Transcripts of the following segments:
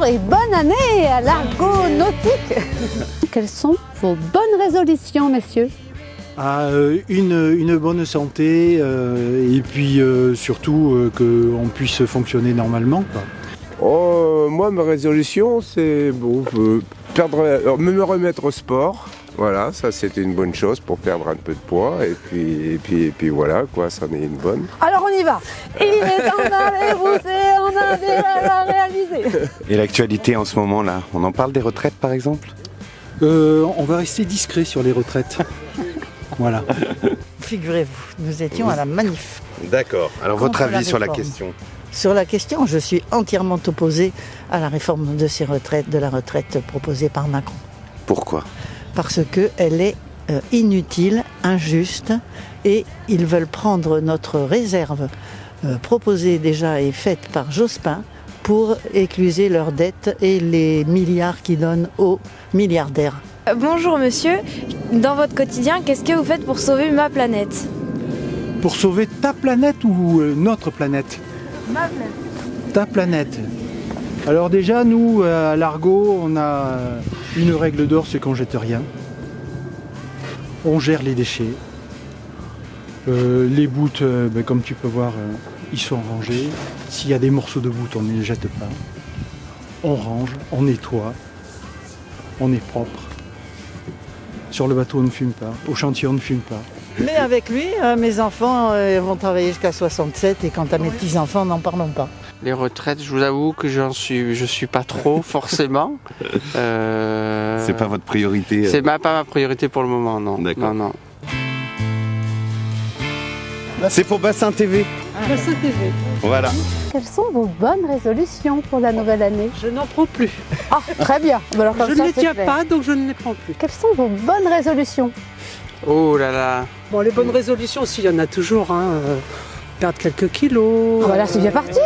et bonne année à l'Argonautique. Quelles sont vos bonnes résolutions, messieurs? Une bonne santé et puis surtout qu'on puisse fonctionner normalement, quoi. Moi, ma résolution, c'est me remettre au sport. Voilà, ça c'était une bonne chose pour perdre un peu de poids. Et puis voilà, quoi, ça en est une bonne. Alors on y va. Il est temps d'aller bosser, on a déjà réalisé. Et l'actualité en ce moment-là, on en parle des retraites par exemple? On va rester discret sur les retraites. Voilà. Figurez-vous, nous étions à la manif. D'accord. Alors votre Contre la avis sur la réforme. question? Sur la question, je suis entièrement opposée à la réforme de la retraite proposée par Macron. Pourquoi? Parce qu'elle est inutile, injuste, et ils veulent prendre notre réserve proposée déjà et faite par Jospin pour écluser leurs dettes et les milliards qu'ils donnent aux milliardaires. Bonjour monsieur, dans votre quotidien, qu'est-ce que vous faites pour sauver ma planète? Pour sauver ta planète ou notre planète? Ma planète. Ta planète. Alors déjà, nous, à l'Argot, on a une règle d'or, c'est qu'on jette rien. On gère les déchets. Les bouttes, comme tu peux voir, ils sont rangés. S'il y a des morceaux de bouttes, on ne les jette pas. On range, on nettoie, on est propre. Sur le bateau, on ne fume pas. Au chantier, on ne fume pas. Mais avec lui, mes enfants vont travailler jusqu'à 67 et quant à mes petits-enfants, n'en parlons pas. Les retraites, je vous avoue que je suis pas trop forcément. C'est pas votre priorité? C'est pas ma priorité pour le moment, non. D'accord. Non. C'est pour Bassin TV. Bassin TV. Voilà. Quelles sont vos bonnes résolutions pour la nouvelle année? Je n'en prends plus. Ah, très bien. Bon, alors, comme Je ça, ne les c'est tiens clair. pas, donc je ne les prends plus. Quelles sont vos bonnes résolutions? Oh là là. Bon, les bonnes résolutions, s'il y en a toujours, perdre quelques kilos. Voilà, c'est bien parti.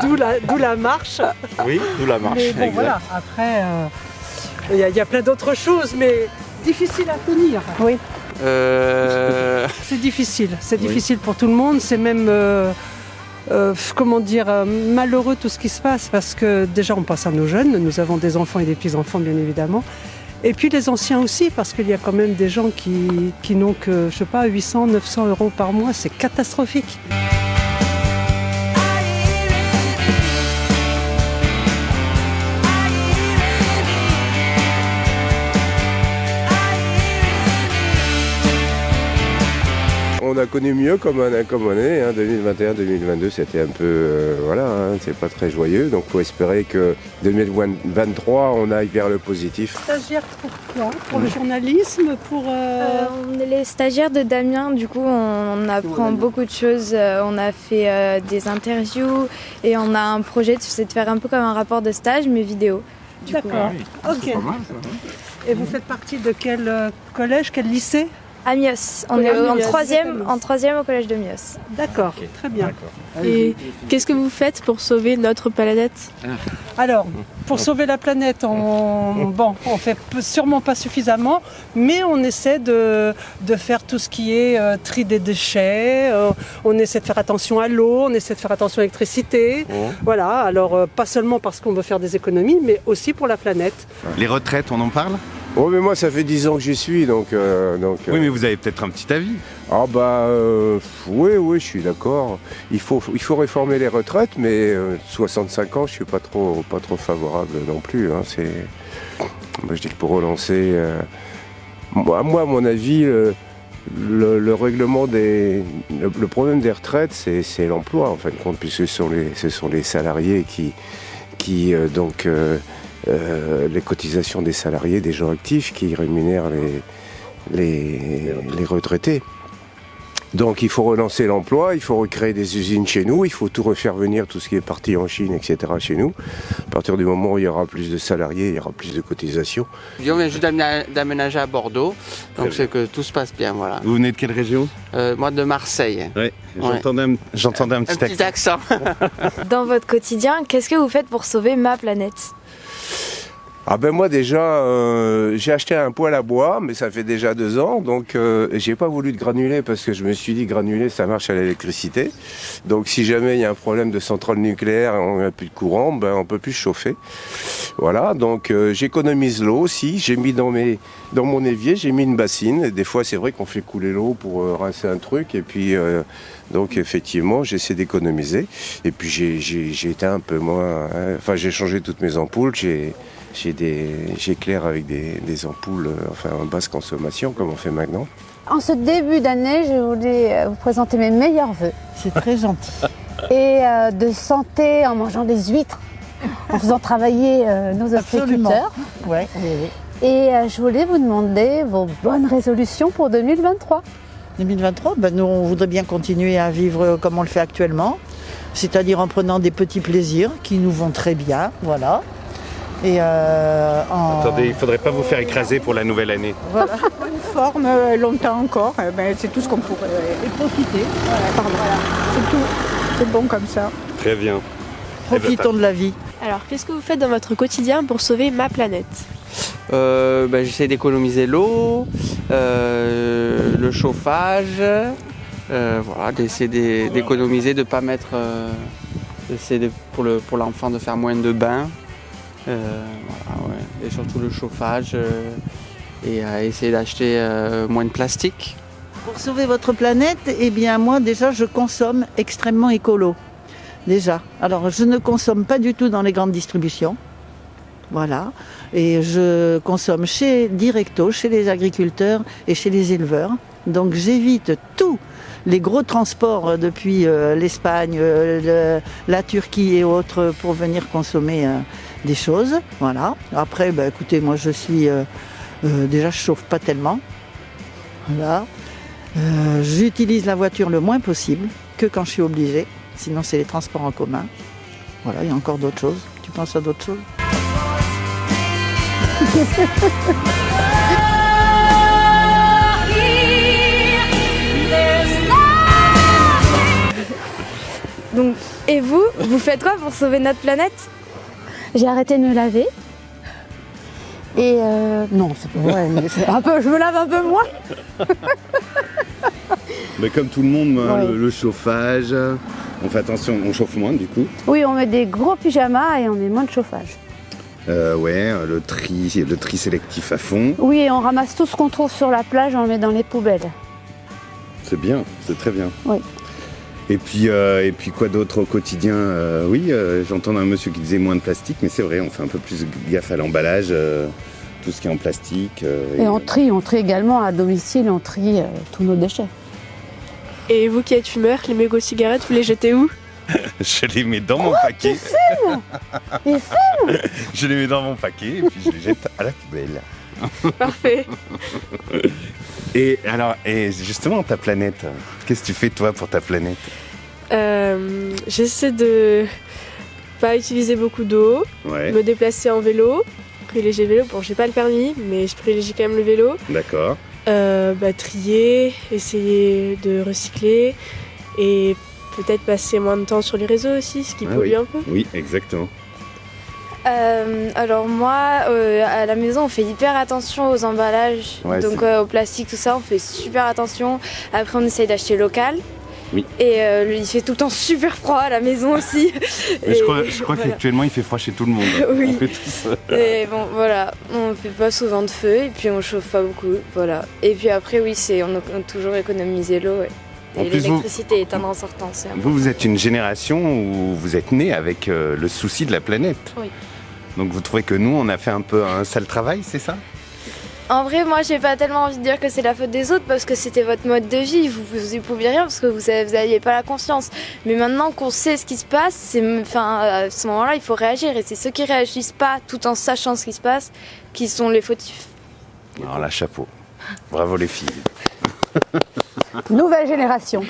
D'où la marche. Oui, d'où la marche. Mais bon, exact. voilà. Après, il y a plein d'autres choses, mais difficile à tenir. Oui. C'est difficile pour tout le monde. C'est même, malheureux tout ce qui se passe parce que déjà on pense à nos jeunes. Nous avons des enfants et des petits-enfants, bien évidemment. Et puis les anciens aussi, parce qu'il y a quand même des gens qui n'ont que, 800, 900 euros par mois. C'est catastrophique. On a connu mieux comme année, 2021-2022, c'était un peu, c'est pas très joyeux. Donc faut espérer que 2023, on aille vers le positif. Stagiaire pour quoi? Pour le journalisme? On est les stagiaires de Damien, du coup on apprend beaucoup de choses. On a fait des interviews et on a un projet, c'est de faire un peu comme un rapport de stage mais vidéo. D'accord, ok. Et vous faites partie de quel collège, quel lycée? À Mios, on est en troisième au collège de Mios. D'accord, très bien. Et qu'est-ce que vous faites pour sauver notre planète? Alors, pour sauver la planète, on fait sûrement pas suffisamment, mais on essaie de faire tout ce qui est tri des déchets, on essaie de faire attention à l'eau, on essaie de faire attention à l'électricité. Voilà, alors pas seulement parce qu'on veut faire des économies, mais aussi pour la planète. Les retraites, on en parle? Oh, mais moi ça fait 10 ans que j'y suis, donc. Oui, mais vous avez peut-être un petit avis. Ah oui, je suis d'accord. Il faut réformer les retraites, mais 65 ans, je suis pas trop favorable non plus. Moi, je dis que pour relancer, moi, à mon avis, le règlement le problème des retraites, c'est l'emploi en fin de compte, puisque ce sont les salariés qui les cotisations des salariés, des gens actifs qui rémunèrent les retraités. Donc il faut relancer l'emploi, il faut recréer des usines chez nous, il faut tout refaire venir, tout ce qui est parti en Chine, etc. chez nous. À partir du moment où il y aura plus de salariés, il y aura plus de cotisations. On vient juste d'aménager à Bordeaux, donc c'est que tout se passe bien, voilà. Vous venez de quelle région? Moi de Marseille. Oui, j'entendais un petit accent. Dans votre quotidien, qu'est-ce que vous faites pour sauver ma planète? Ah ben moi déjà, j'ai acheté un poêle à bois, mais ça fait déjà 2 ans, donc j'ai pas voulu de granulés parce que je me suis dit granulés ça marche à l'électricité. Donc si jamais il y a un problème de centrale nucléaire et on n'a plus de courant, ben on peut plus chauffer. Voilà, donc j'économise l'eau aussi. J'ai mis dans mon évier, j'ai mis une bassine. Et des fois c'est vrai qu'on fait couler l'eau pour rincer un truc et puis donc effectivement j'essaie d'économiser. Et puis j'ai éteint un peu moins. Enfin j'ai changé toutes mes ampoules. J'éclaire avec des ampoules en basse consommation comme on fait maintenant. En ce début d'année, je voulais vous présenter mes meilleurs vœux. C'est très gentil. Et de santé en mangeant des huîtres, en faisant travailler nos Absolument. agriculteurs. Ouais. Et je voulais vous demander vos bonnes résolutions pour 2023. 2023, nous on voudrait bien continuer à vivre comme on le fait actuellement, c'est-à-dire en prenant des petits plaisirs qui nous vont très bien, voilà. Et Attendez, il ne faudrait pas vous faire écraser pour la nouvelle année. Voilà. Forme longtemps encore, c'est tout ce qu'on pourrait. Et profiter. Voilà. C'est tout. C'est bon comme ça. Très bien. Profitons de la vie. Alors, qu'est-ce que vous faites dans votre quotidien pour sauver ma planète? J'essaie d'économiser l'eau, le chauffage, d'essayer d'économiser, de ne pas mettre, pour l'enfant de faire moins de bains, et surtout le chauffage, et essayer d'acheter moins de plastique. Pour sauver votre planète, eh bien moi déjà je consomme extrêmement écolo. Déjà. Alors je ne consomme pas du tout dans les grandes distributions. Voilà. Et je consomme directo, chez les agriculteurs et chez les éleveurs. Donc j'évite tous les gros transports depuis l'Espagne, la Turquie et autres pour venir consommer des choses. Voilà. Après, écoutez, moi je suis... déjà je chauffe pas tellement. Voilà. J'utilise la voiture le moins possible, que quand je suis obligée. Sinon c'est les transports en commun. Voilà, il y a encore d'autres choses. Tu penses à d'autres choses ? Donc, et vous faites quoi pour sauver notre planète? J'ai arrêté de me laver. Et non, c'est pas vrai, mais je me lave un peu moins. Mais comme tout le monde, Ouais. le chauffage, on fait attention, on chauffe moins du coup. Oui, on met des gros pyjamas et on met moins de chauffage. Le tri sélectif à fond, Oui, et on ramasse tout ce qu'on trouve sur la plage, on le met dans les poubelles. c'est bien, c'est très bien. Oui. Et puis quoi d'autre au quotidien j'entends un monsieur qui disait moins de plastique, mais c'est vrai, on fait un peu plus gaffe à l'emballage, tout ce qui est en plastique. Et on trie également à domicile, on trie tous nos déchets. Et vous qui êtes fumeur, les mégots de cigarettes, vous les jetez où? Je les mets dans mon paquet. Il fume. Je les mets dans mon paquet et puis je les jette à la poubelle. Parfait. Et justement, ta planète, qu'est-ce que tu fais toi pour ta planète? J'essaie de pas utiliser beaucoup d'eau, Ouais, me déplacer en vélo, privilégier le vélo. Bon, j'ai pas le permis, mais je privilégie quand même le vélo. d'accord. Trier, essayer de recycler et peut-être passer moins de temps sur les réseaux aussi, ce qui pollue oui. un peu. Oui, exactement. Alors moi, à la maison, on fait hyper attention aux emballages, Ouais, donc au plastique, tout ça, on fait super attention. Après, on essaye d'acheter local. Oui. Et il fait tout le temps super froid à la maison aussi. Mais Et je crois voilà. qu'actuellement il fait froid chez tout le monde. Oui. On fait tout ça. Et bon, voilà, on fait pas souvent de feu et puis on chauffe pas beaucoup, voilà. Et puis après, oui, on a toujours économisé l'eau, ouais. En Et plus, l'électricité éteindre en sortant, c'est un peu. Vous êtes une génération où vous êtes né avec le souci de la planète. Oui. Donc vous trouvez que nous, on a fait un peu un sale travail, c'est ça? En vrai, moi, j'ai pas tellement envie de dire que c'est la faute des autres parce que c'était votre mode de vie. Vous y pouviez rien parce que vous n'aviez pas la conscience. Mais maintenant qu'on sait ce qui se passe, à ce moment-là, il faut réagir. Et c'est ceux qui réagissent pas tout en sachant ce qui se passe qui sont les fautifs. Alors là, chapeau. Bravo les filles. Nouvelle génération.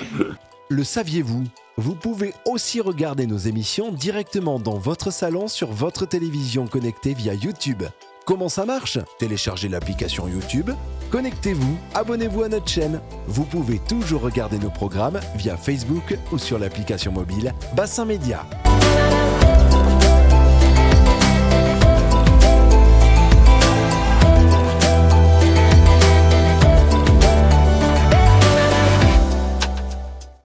Le saviez-vous? Vous pouvez aussi regarder nos émissions directement dans votre salon sur votre télévision connectée via YouTube. Comment ça marche? Téléchargez l'application YouTube, connectez-vous, abonnez-vous à notre chaîne. Vous pouvez toujours regarder nos programmes via Facebook ou sur l'application mobile Bassin Média.